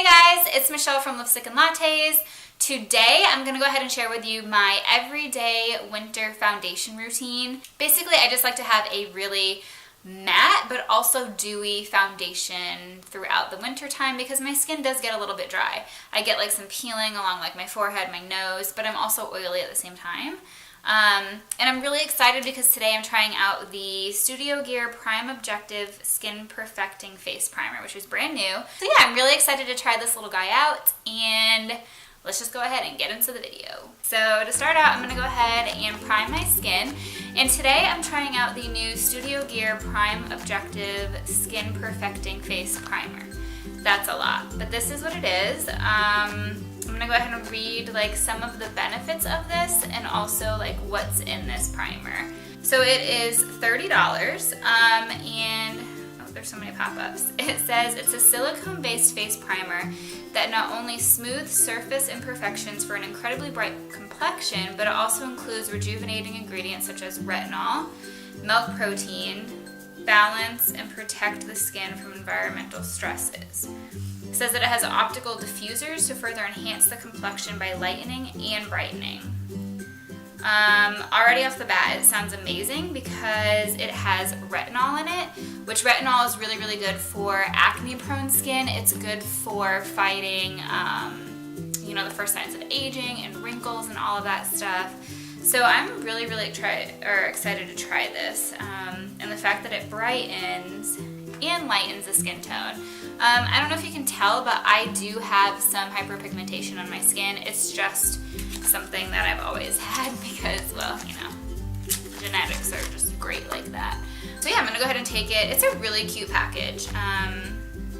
Hey guys, it's Michelle from Lipstick and Lattes. Today I'm going to go ahead and share with you my everyday winter foundation routine. Basically, I just like to have a really matte but also dewy foundation throughout the winter time because my skin does get a little bit dry. I get like some peeling along like my forehead, my nose, but I'm also oily at the same time. And I'm really excited because today I'm trying out the Studio Gear Prime Objective Skin Perfecting Face Primer, which is brand new. So yeah, I'm really excited to try this little guy out, and let's just go ahead and get into the video. So to start out, I'm going to go ahead and prime my skin. And today I'm trying out the new Studio Gear Prime Objective Skin Perfecting Face Primer. That's a lot, but this is what it is. I'm gonna go ahead and read like some of the benefits of this and also like what's in this primer. So it is $30 and oh, there's so many pop-ups. It says it's a silicone-based face primer that not only smooths surface imperfections for an incredibly bright complexion, but it also includes rejuvenating ingredients such as retinol, milk protein, balance and protect the skin from environmental stresses. It says that it has optical diffusers to further enhance the complexion by lightening and brightening. Already off the bat, it sounds amazing because it has retinol in it, which retinol is really, really good for acne-prone skin. It's good for fighting, the first signs of aging and wrinkles and all of that stuff. So I'm really, really excited to try this. And the fact that it brightens and lightens the skin tone. I don't know if you can tell, but I do have some hyperpigmentation on my skin. It's just something that I've always had because, well, genetics are just great like that. So yeah, I'm gonna go ahead and take it. It's a really cute package.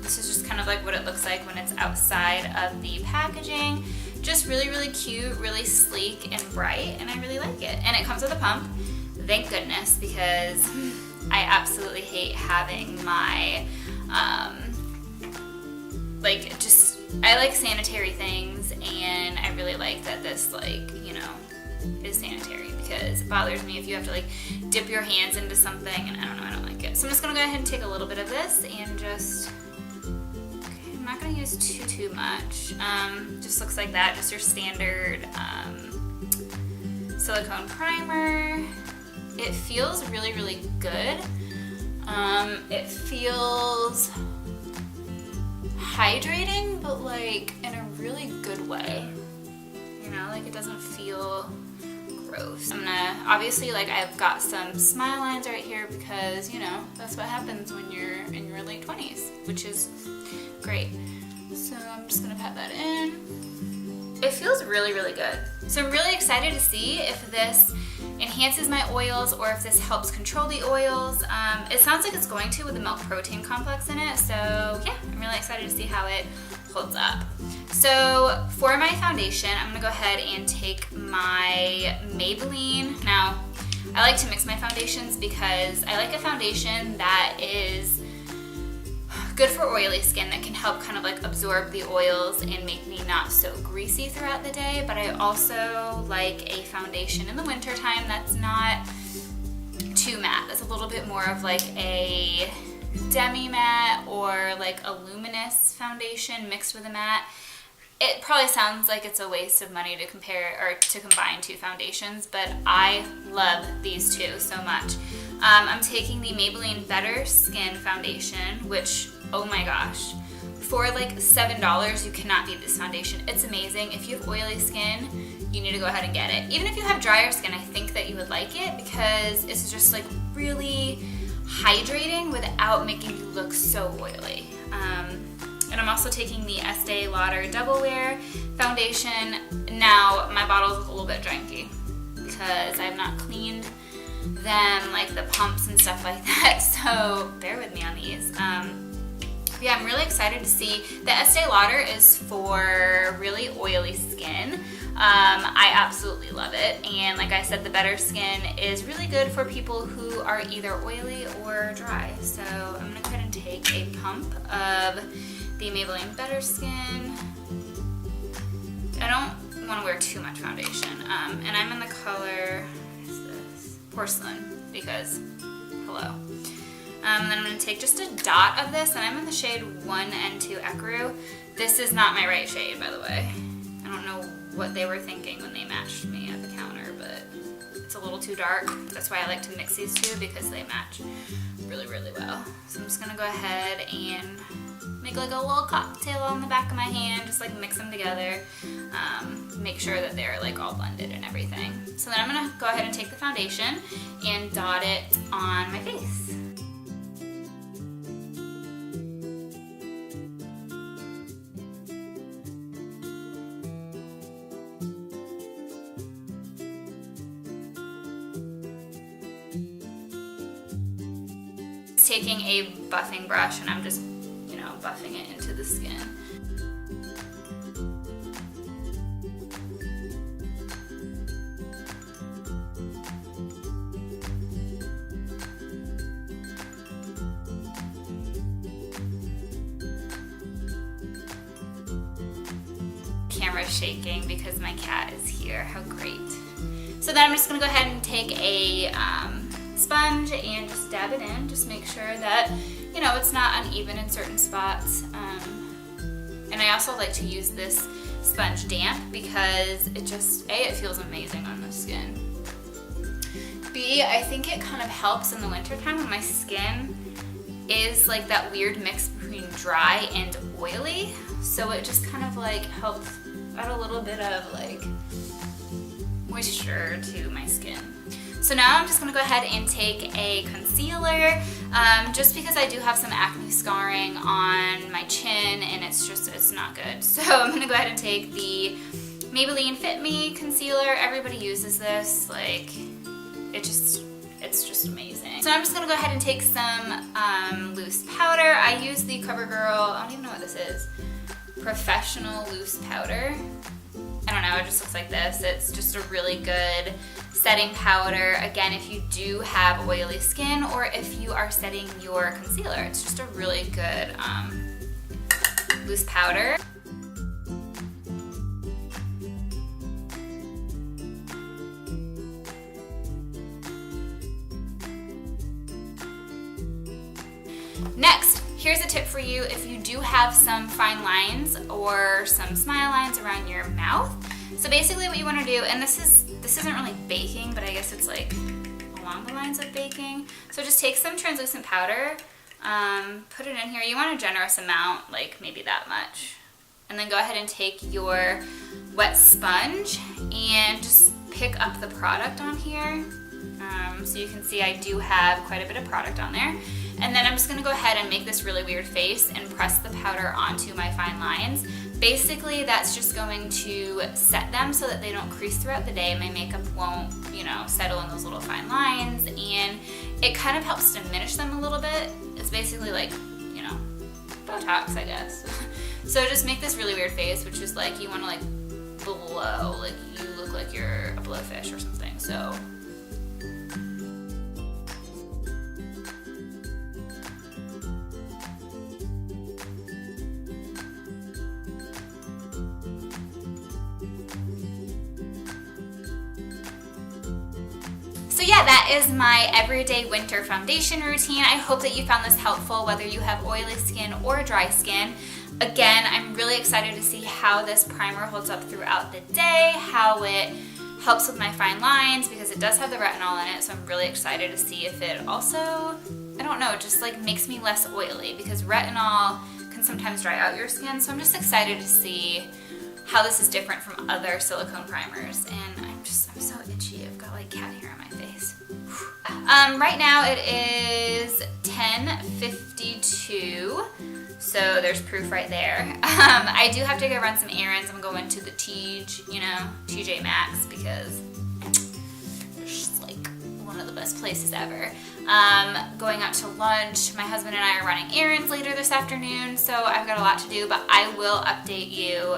This is just kind of like what it looks like when it's outside of the packaging. Just really, really cute, really sleek and bright, and I really like it. And it comes with a pump, thank goodness, because I absolutely hate having my, I like sanitary things, and I really like that this, is sanitary because it bothers me if you have to, dip your hands into something, and I don't like it. So I'm just gonna go ahead and take a little bit of this and just, I'm not gonna use too much. Just looks like that, just your standard, silicone primer. It feels really, really good. It feels hydrating, but in a really good way. It doesn't feel gross. I'm gonna, obviously, I've got some smile lines right here because, that's what happens when you're in your late 20s, which is great. So I'm just gonna pat that in. It feels really, really good. So I'm really excited to see if this enhances my oils or if this helps control the oils. It sounds like it's going to with the milk protein complex in it, so yeah, I'm really excited to see how it holds up. So for my foundation, I'm gonna go ahead and take my Maybelline. Now, I like to mix my foundations because I like a foundation that is good for oily skin, that can help kind of absorb the oils and make me not so greasy throughout the day, but I also like a foundation in the winter time that's not too matte. That's a little bit more of a demi matte or a luminous foundation mixed with a matte. It probably sounds like it's a waste of money to compare or to combine two foundations, but I love these two so much. I'm taking the Maybelline Better Skin Foundation, which, oh my gosh, for $7 you cannot beat this foundation. It's amazing. If you have oily skin, you need to go ahead and get it. Even if you have drier skin, I think that you would like it because it's just really hydrating without making you look so oily. And I'm also taking the Estee Lauder Double Wear Foundation. Now, my bottles look a little bit janky because I have not cleaned them, the pumps and stuff like that, so bear with me on these. Yeah, I'm really excited to see. The Estee Lauder is for really oily skin. I absolutely love it, and like I said, the Better Skin is really good for people who are either oily or dry. So I'm gonna go ahead and take a pump of the Maybelline Better Skin. I don't want to wear too much foundation, and I'm in the color, what is this? Porcelain, because hello. And then I'm going to take just a dot of this, and I'm in the shade 1 and 2 Ecru. This is not my right shade, by the way. I don't know what they were thinking when they matched me at the counter, but it's a little too dark. That's why I like to mix these two, because they match really, really well. So I'm just going to go ahead and make like a little cocktail on the back of my hand, just like mix them together. Make sure that they're like all blended and everything. So then I'm gonna go ahead and take the foundation and dot it on my face. Taking a buffing brush, and I'm just, buffing it into the skin. Camera's shaking because my cat is here. How great. So then I'm just gonna go ahead and take a sponge and just dab it in. Just make sure that it's not uneven in certain spots. And I also like to use this sponge damp because it just, A, it feels amazing on the skin. B, I think it kind of helps in the wintertime when my skin is like that weird mix between dry and oily. So it just kind of like helps add a little bit of like moisture to my skin. So now I'm just going to go ahead and take a concealer, just because I do have some acne scarring on my chin and it's not good. So I'm going to go ahead and take the Maybelline Fit Me concealer. Everybody uses this, like it's just amazing. So I'm just going to go ahead and take some loose powder. I use the CoverGirl, I don't even know what this is, Professional Loose Powder. I don't know, it just looks like this. It's just a really good setting powder. Again, if you do have oily skin or if you are setting your concealer, it's just a really good loose powder. Next, here's a tip for you if you do have some fine lines or some smile lines around your mouth. So basically what you want to do, and this isn't really baking, but I guess it's like along the lines of baking. So just take some translucent powder, put it in here. You want a generous amount, like maybe that much. And then go ahead and take your wet sponge and just pick up the product on here. So you can see I do have quite a bit of product on there. And then I'm just going to go ahead and make this really weird face and press the powder onto my fine lines. Basically, that's just going to set them so that they don't crease throughout the day. My makeup won't, settle in those little fine lines, and it kind of helps diminish them a little bit. It's basically like, Botox, I guess. So just make this really weird face, which is like you want to like blow, like you look like you're a blowfish or something. So yeah, that is my everyday winter foundation routine. I hope that you found this helpful, whether you have oily skin or dry skin. Again, I'm really excited to see how this primer holds up throughout the day, how it helps with my fine lines, because it does have the retinol in it, so I'm really excited to see if it also, I don't know, just like makes me less oily, because retinol can sometimes dry out your skin, so I'm just excited to see how this is different from other silicone primers. And I'm so itchy. I've got like cat hair on my face. Right now it is 10:52, so there's proof right there. I do have to go run some errands. I'm going to the TJ Maxx, because it's just like one of the best places ever. Going out to lunch. My husband and I are running errands later this afternoon, so I've got a lot to do, but I will update you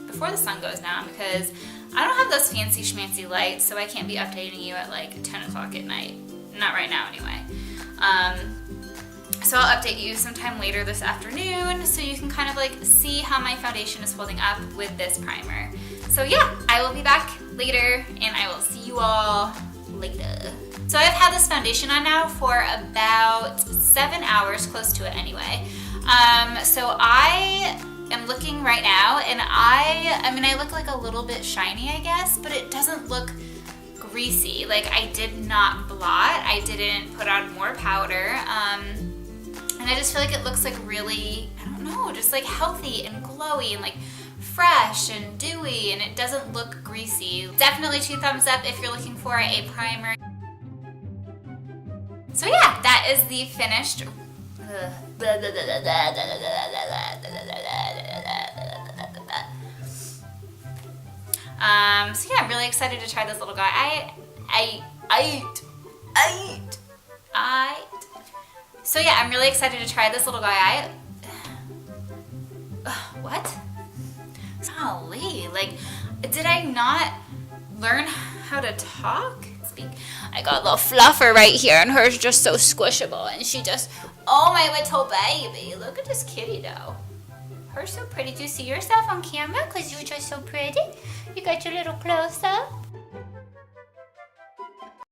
before the sun goes down, because I don't have those fancy schmancy lights, so I can't be updating you at like 10 o'clock at night. Not right now anyway. So I'll update you sometime later this afternoon so you can kind of like see how my foundation is holding up with this primer. So yeah, I will be back later, and I will see you all later. So I've had this foundation on now for about 7 hours, close to it anyway. So I am looking right now, and I mean, I look like a little bit shiny, I guess, but it doesn't look greasy. Like, I did not blot, I didn't put on more powder, and I just feel like it looks like really, I don't know, just like healthy and glowy and like fresh and dewy, and it doesn't look greasy. Definitely 2 thumbs up if you're looking for a primer. So yeah, that is the finished so yeah, I'm really excited to try this little guy. So yeah, I'm really excited to try this little guy. What? Golly, like, did I not learn how to talk? Speak. I got a little fluffer right here, and hers just so squishable, and she just, oh my little baby, look at this kitty though. Hers so pretty. Do you see yourself on camera? Because you're just so pretty. You got your little close-up.